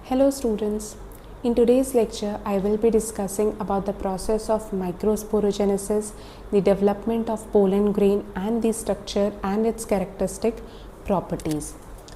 Hello students, in today's lecture I will be discussing about the process of microsporogenesis, the development of pollen grain and the structure and its characteristic properties.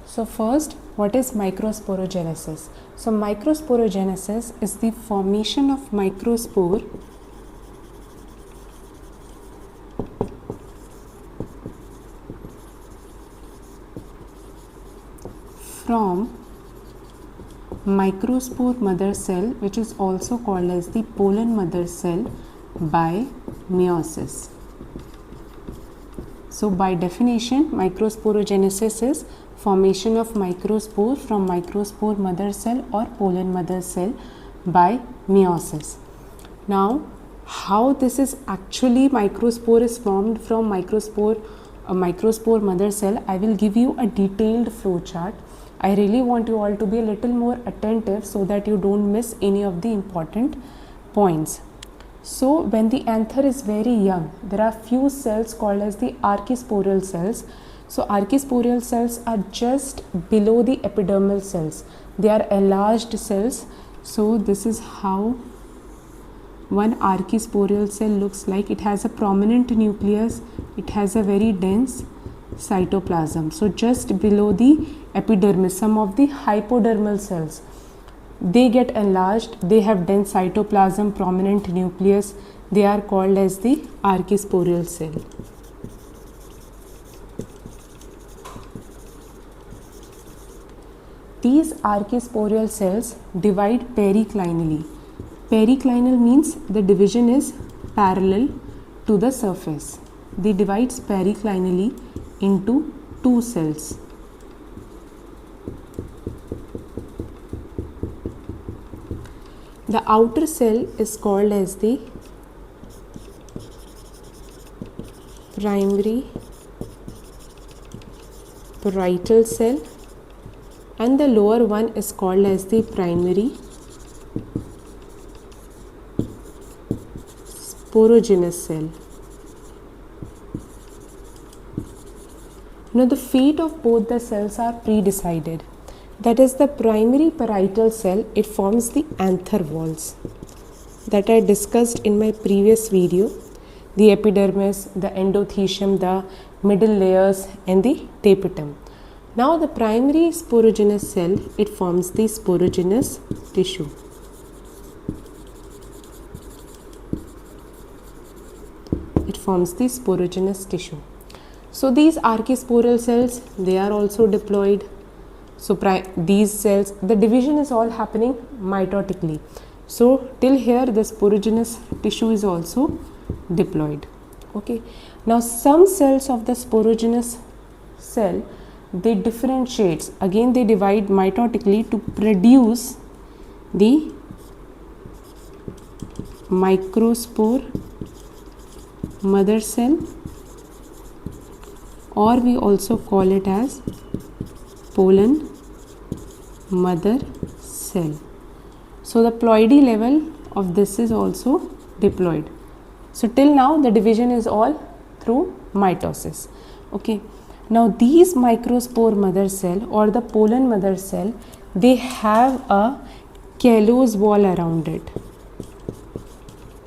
So first, what is microsporogenesis? So microsporogenesis is the formation of microspore from microspore mother cell, which is also called as the pollen mother cell, by meiosis. So by definition, microsporogenesis is formation of microspore from microspore mother cell or pollen mother cell by meiosis. Now, how this is actually microspore is formed from microspore mother cell, I will give you a detailed flow chart. I really want you all to be a little more attentive so that you don't miss any of the important points. So when the anther is very young, there are few cells called as the archisporal cells. So archisporal cells are just below the epidermal cells. They are enlarged cells. So this is how one archisporal cell looks like. It has a prominent nucleus. It has a very dense cytoplasm. So just below the epidermis, some of the hypodermal cells, they get enlarged. They have dense cytoplasm, prominent nucleus. They are called as the archisporal cell. These archisporal cells divide periclinally. Periclinal means the division is parallel to the surface. They divide periclinally into two cells. The outer cell is called as the primary parietal cell and the lower one is called as the primary sporogenous cell. Now the fate of both the cells are pre-decided. That is, the primary parietal cell, it forms the anther walls that I discussed in my previous video, the epidermis, the endothecium, the middle layers and the tapetum. Now the primary sporogenous cell, it forms the sporogenous tissue. It forms the sporogenous tissue. So these archisporal cells, they are also diploid. So these cells, the division is all happening mitotically. So till here the sporogenous tissue is also diploid. Okay. Now some cells of the sporogenous cell, they differentiate. Again they divide mitotically to produce the microspore mother cell, or we also call it as pollen mother cell. So the ploidy level of this is also diploid. So till now the division is all through mitosis. Okay. Now these microspore mother cell or the pollen mother cell, they have a callose wall around it.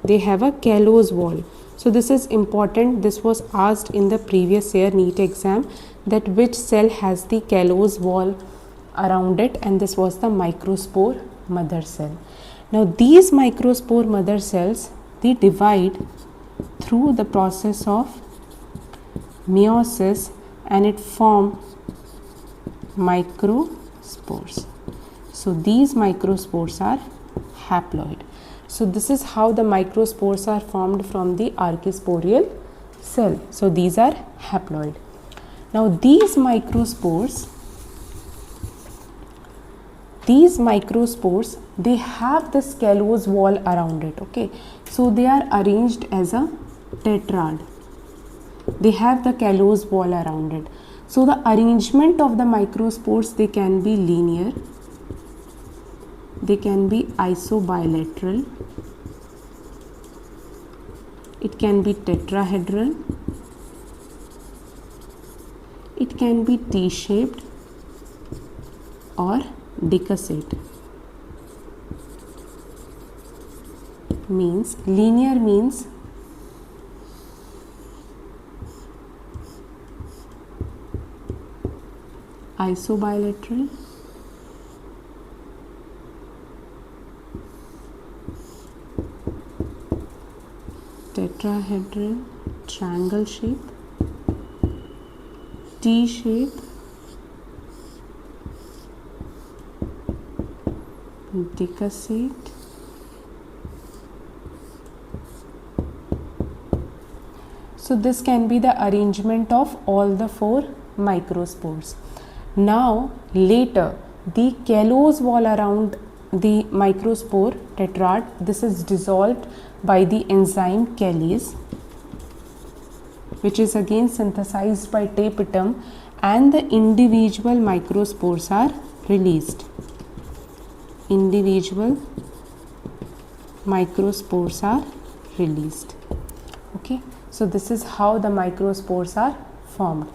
They have a callose wall. So this is important. This was asked in the previous year NEET exam, that which cell has the callose wall around it, and this was the microspore mother cell. Now these microspore mother cells, they divide through the process of meiosis and it form microspores. So these microspores are haploid. So this is how the microspores are formed from the archisporal cell. So these are haploid. Now these microspores, they have this callose wall around it. Okay. So they are arranged as a tetrad. They have the callose wall around it. So the arrangement of the microspores, they can be linear, they can be isobilateral, it can be tetrahedral, it can be T-shaped or decussate. means linear means isobilateral, tetrahedral, triangle shape, T shape, decussate, so this can be the arrangement of all the 4 microspores. Now later the callose wall around the microspore tetrad, this is dissolved by the enzyme callase, which is again synthesized by tapetum, and the individual microspores are released. Individual microspores are released. Okay, so this is how the microspores are formed.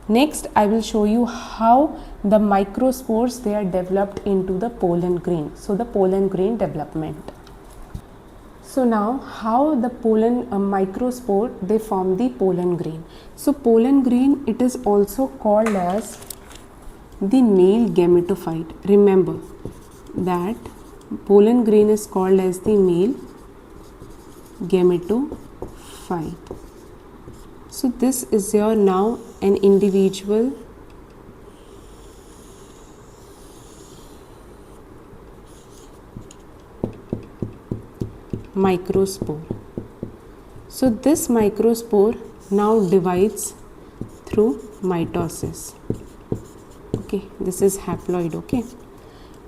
Next I will show you how the microspores, they are developed into the pollen grain. So the pollen grain development. So now how the pollen microspore, they form the pollen grain. So pollen grain, it is also called as the male gametophyte. Remember that pollen grain is called as the male gametophyte. So this is your now an individual microspore. So this microspore now divides through mitosis. Okay, this is haploid. Okay,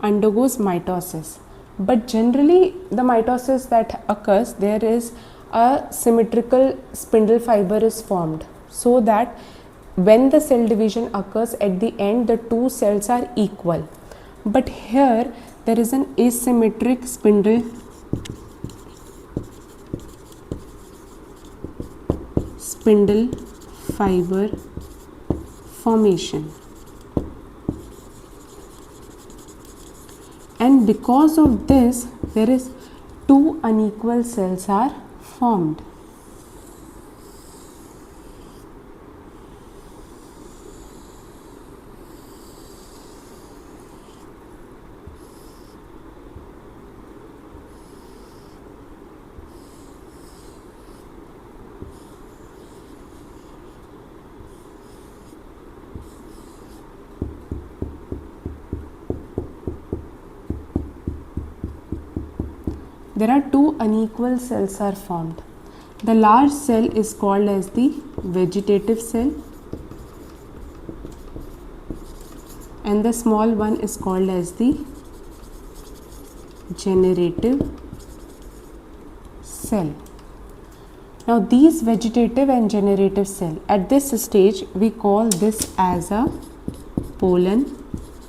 undergoes mitosis, but generally the mitosis that occurs, there is a symmetrical spindle fiber is formed, so that when the cell division occurs at the end, the 2 cells are equal. But here there is an asymmetric spindle fiber formation, and because of this there is 2 unequal cells are formed. There are 2 unequal cells are formed. The large cell is called as the vegetative cell, and the small one is called as the generative cell. Now these vegetative and generative cell, at this stage we call this as a pollen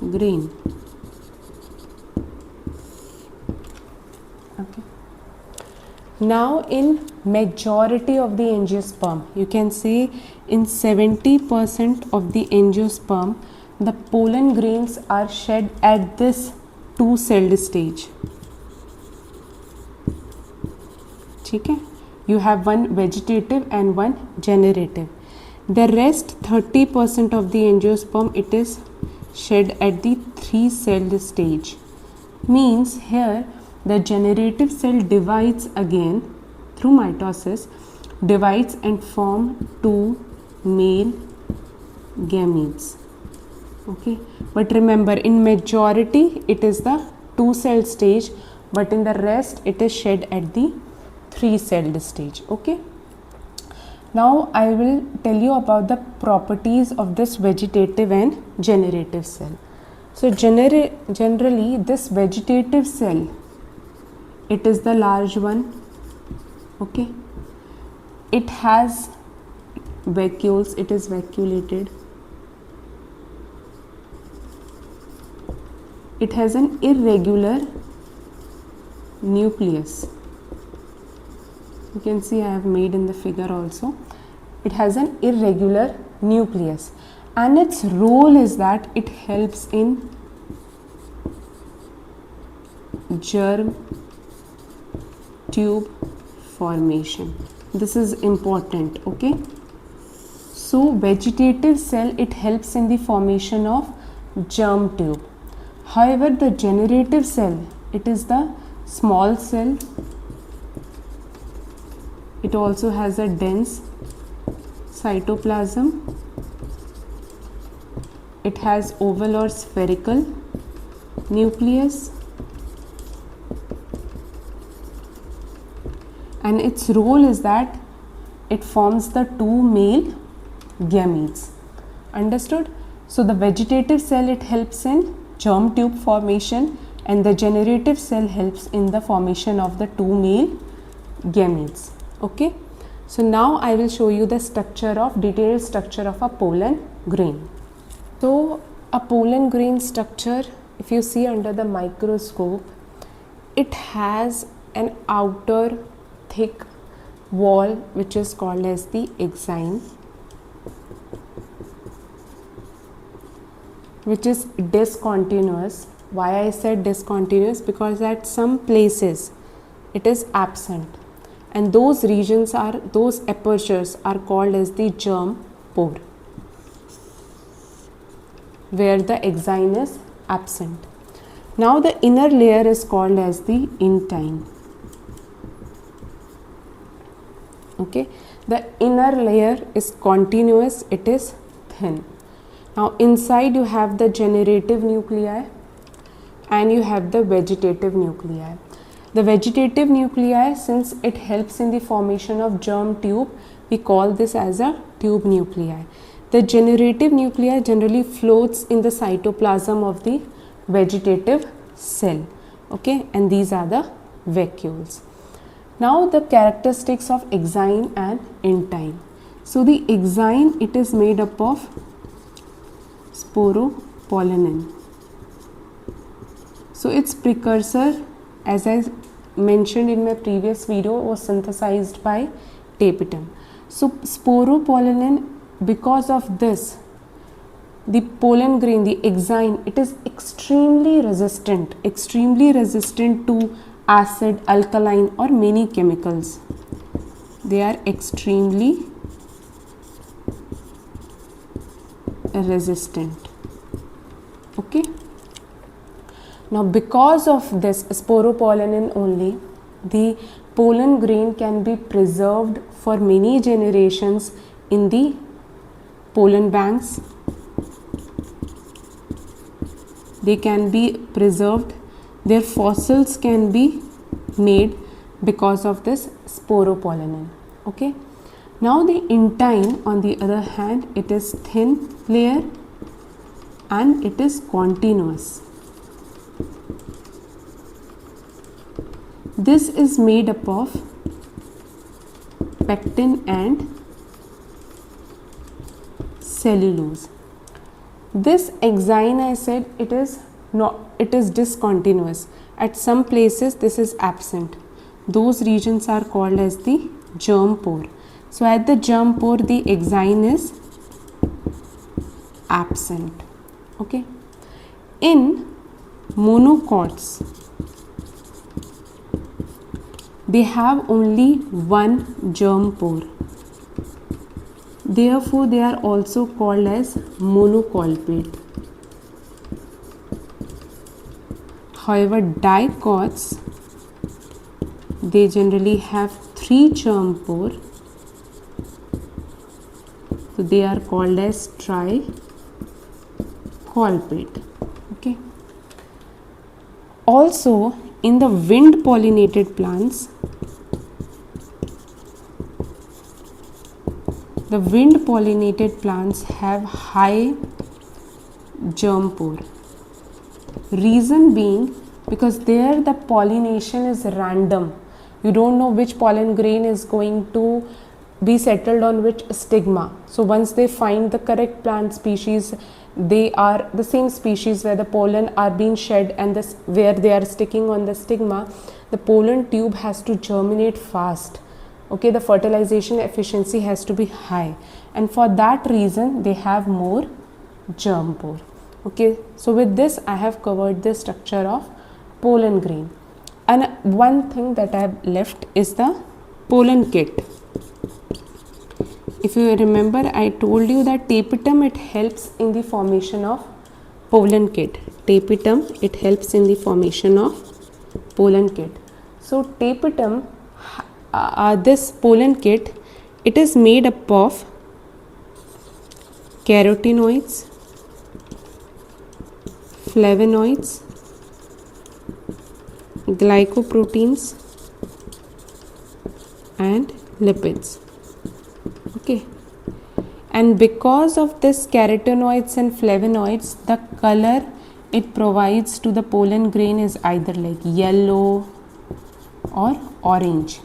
grain. Okay. Now in majority of the angiosperm, you can say in 70% of the angiosperm, the pollen grains are shed at this 2-celled stage. Okay? You have one vegetative and one generative. The rest 30% of the angiosperm, it is shed at the 3-celled stage. Means here the generative cell divides again through mitosis, divides and form 2 male gametes. Okay, but remember in majority it is the 2-celled stage, but in the rest it is shed at the 3-celled stage. Okay, now I will tell you about the properties of this vegetative and generative cell. So generally this vegetative cell, it is the large one. Okay, it has vacuoles, it is vacuolated. It has an irregular nucleus. You can see I have made in the figure also. It has an irregular nucleus, and its role is that it helps in germ tube formation. This is important, okay? So vegetative cell, it helps in the formation of germ tube. However, the generative cell, it is the small cell. It also has a dense cytoplasm. It has oval or spherical nucleus, and its role is that it forms the two male gametes. Understood? So the vegetative cell, it helps in germ tube formation, and the generative cell helps in the formation of the two male gametes. Okay, so now I will show you the detailed structure of a pollen grain. So a pollen grain structure, if you see under the microscope, it has an outer thick wall which is called as the exine, which is discontinuous. Why I said discontinuous? Because at some places it is absent, and those regions are, those apertures are called as the germ pore, where the exine is absent. Now the inner layer is called as the intine. Okay, the inner layer is continuous, it is thin. Now inside you have the generative nuclei and you have the vegetative nuclei. The vegetative nuclei, since it helps in the formation of germ tube, we call this as a tube nuclei. The generative nuclei generally floats in the cytoplasm of the vegetative cell. Okay, and these are the vacuoles. Now the characteristics of exine and intine. So the exine, it is made up of sporopollenin. So its precursor, as I mentioned in my previous video, was synthesized by tapetum. So sporopollenin, because of this, the pollen grain, the exine, it is extremely resistant to acid, alkaline or many chemicals. They are extremely resistant. Okay. Now because of this sporopollenin only, the pollen grain can be preserved for many generations in the pollen banks. They can be preserved, their fossils can be made because of this sporopollenin. Okay. Now the intine, on the other hand, it is thin layer and it is continuous. This is made up of pectin and cellulose. This exine, I said, it is discontinuous. At some places this is absent. Those regions are called as the germ pore. So at the germ pore, the exine is absent. Okay. In monocots, they have only one germ pore. Therefore, they are also called as monocolpate. However, dicots, they generally have 3 germ pore. So they are called as tricolpate. Okay. Also, in the wind pollinated plants, the wind pollinated plants have high germ pore. Reason being, because there the pollination is random. You don't know which pollen grain is going to be settled on which stigma. So once they find the correct plant species, they are the same species where the pollen are being shed, and this where they are sticking on the stigma, the pollen tube has to germinate fast. Okay, the fertilization efficiency has to be high, and for that reason they have more germ pore. Okay, so with this I have covered the structure of pollen grain. And one thing that I have left is the pollen kit. If you remember, I told you that tapetum, it helps in the formation of pollen kit. Tapetum, it helps in the formation of pollen kit. So tapetum, this pollen kit, it is made up of carotenoids, flavonoids, glycoproteins and lipids. Okay, and because of this carotenoids and flavonoids, the color it provides to the pollen grain is either like yellow or orange.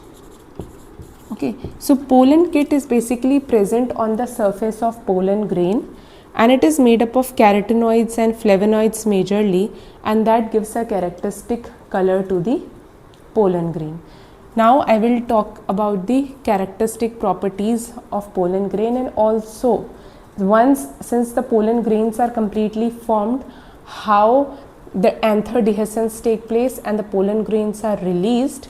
Okay, so pollen kit is basically present on the surface of pollen grain, and it is made up of carotenoids and flavonoids majorly, and that gives a characteristic color to the pollen grain. Now I will talk about the characteristic properties of pollen grain, and also since the pollen grains are completely formed, how the anther dehiscence take place and the pollen grains are released.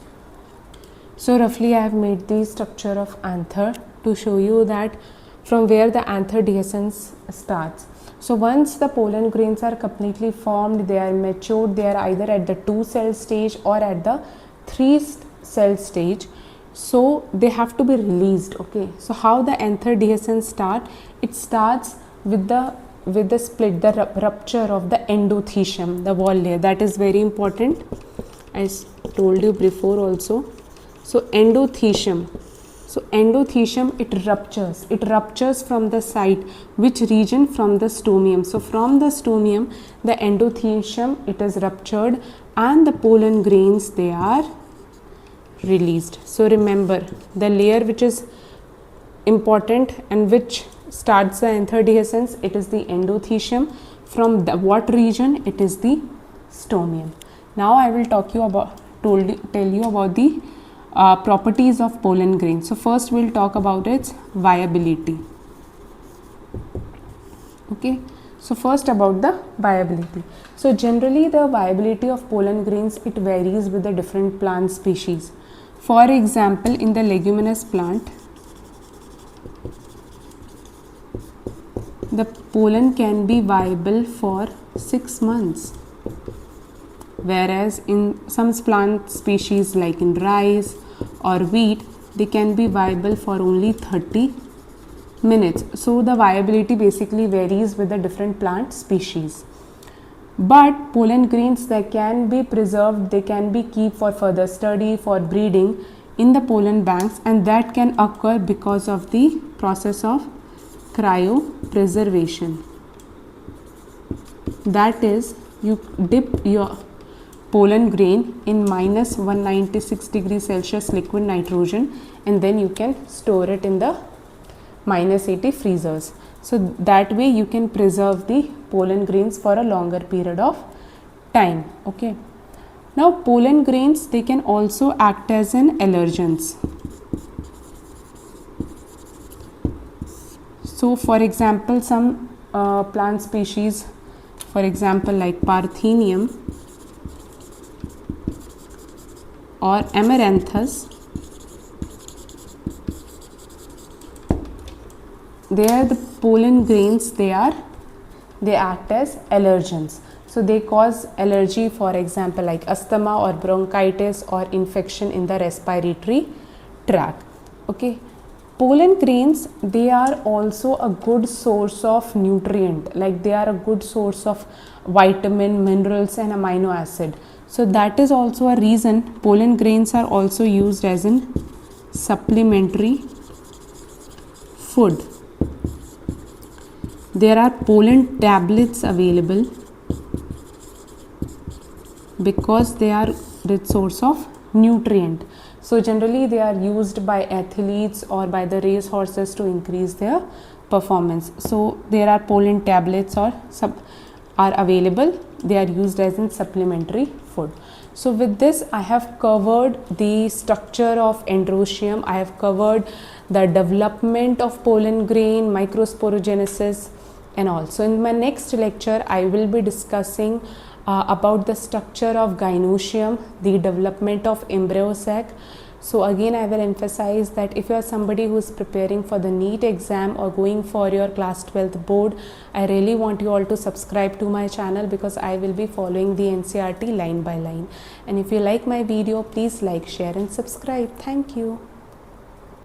So roughly I have made the structure of anther to show you that from where the anther dehiscence starts. So once the pollen grains are completely formed, they are matured, they are either at the 2-cell stage or at the 3-cell stage. So they have to be released. Okay, so how the anther dehiscence start? It starts with the split, the rupture of the endothecium, the wall layer. That is very important. I told you before also. So endothecium. So endothecium, it ruptures from the site. Which region? From the stomium. So from the stomium, the endothecium, it is ruptured and the pollen grains, they are released. So remember, the layer which is important and which starts the anther dehiscence, it is the endothecium. From the what region? It is the stomium. Now I will tell you about the properties of pollen grain. So first we'll talk about its viability. Okay, so first about the viability. So generally the viability of pollen grains, it varies with the different plant species. For example, in the leguminous plant, the pollen can be viable for 6 months. Whereas in some plant species like in rice or wheat, they can be viable for only 30 minutes. So the viability basically varies with the different plant species. But pollen grains, they can be preserved, they can be kept for further study, for breeding in the pollen banks, and that can occur because of the process of cryopreservation. That is, you dip your pollen grain in minus 196 degrees Celsius liquid nitrogen, and then you can store it in the minus 80 freezers. So that way you can preserve the pollen grains for a longer period of time. Okay. Now pollen grains, they can also act as an allergens. So for example, some plant species, for example like Parthenium or Amaranthus, there the pollen grains, they act as allergens. So they cause allergy, for example like asthma or bronchitis or infection in the respiratory tract. Okay, pollen grains, they are also a good source of nutrient, like they are a good source of vitamin, minerals and amino acid. So that is also a reason pollen grains are also used as an supplementary food. There are pollen tablets available because they are rich source of nutrient. So generally they are used by athletes or by the race horses to increase their performance. So there are pollen tablets are available. They are used as in supplementary food. So with this, I have covered the structure of Androecium. I have covered the development of pollen grain, microsporogenesis and all. So in my next lecture, I will be discussing about the structure of gynoecium, the development of embryo sac. So again I will emphasize that if you are somebody who is preparing for the NEET exam or going for your class 12th board, I really want you all to subscribe to my channel, because I will be following the NCERT line by line. And if you like my video, please like, share and subscribe. Thank you.